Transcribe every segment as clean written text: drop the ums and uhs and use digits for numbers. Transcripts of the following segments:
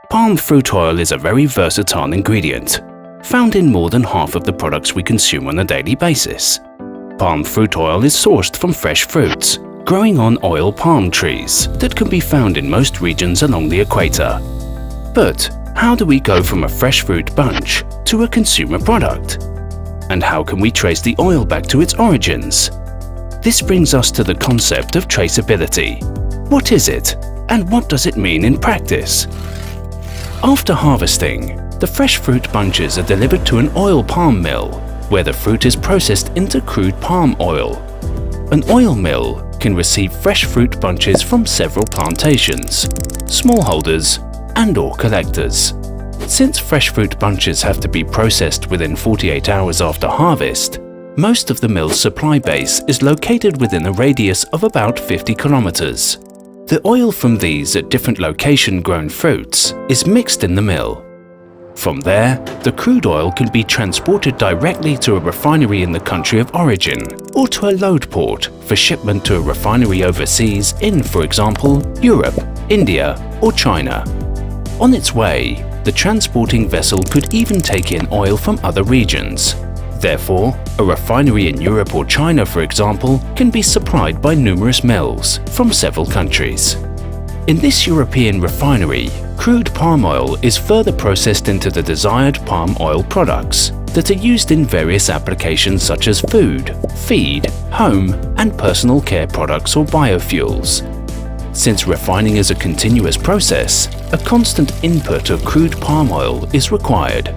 Palm fruit oil is a very versatile ingredient, found in more than half of the products we consume on a daily basis. Palm fruit oil is sourced from fresh fruits, growing on oil palm trees that can be found in most regions along the equator. But how do we go from a fresh fruit bunch to a consumer product? And how can we trace the oil back to its origins? This brings us to the concept of traceability. What is it, and what does it mean in practice? After harvesting, the fresh fruit bunches are delivered to an oil palm mill, where the fruit is processed into crude palm oil. An oil mill can receive fresh fruit bunches from several plantations, smallholders, and/or collectors. Since fresh fruit bunches have to be processed within 48 hours after harvest, most of the mill's supply base is located within a radius of about 50 kilometers. The oil from these at different location-grown fruits is mixed in the mill. From there, the crude oil can be transported directly to a refinery in the country of origin or to a load port for shipment to a refinery overseas in, for example, Europe, India, or China. On its way, the transporting vessel could even take in oil from other regions. Therefore, a refinery in Europe or China, for example, can be supplied by numerous mills from several countries. In this European refinery, crude palm oil is further processed into the desired palm oil products that are used in various applications such as food, feed, home, and personal care products or biofuels. Since refining is a continuous process, a constant input of crude palm oil is required.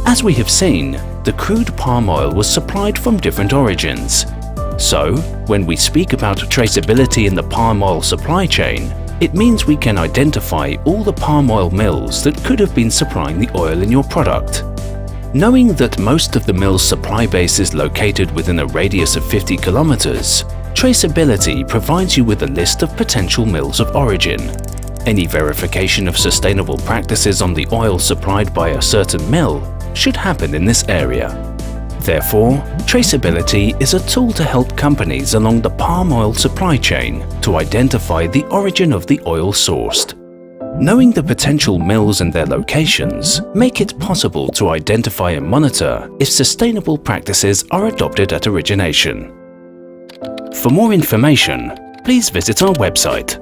As we have seen, the crude palm oil was supplied from different origins. So, when we speak about traceability in the palm oil supply chain, it means we can identify all the palm oil mills that could have been supplying the oil in your product. Knowing that most of the mill's supply base is located within a radius of 50 kilometers, traceability provides you with a list of potential mills of origin. Any verification of sustainable practices on the oil supplied by a certain mill should happen in this area. Therefore, traceability is a tool to help companies along the palm oil supply chain to identify the origin of the oil sourced. Knowing the potential mills and their locations make it possible to identify and monitor if sustainable practices are adopted at origination. For more information, please visit our website.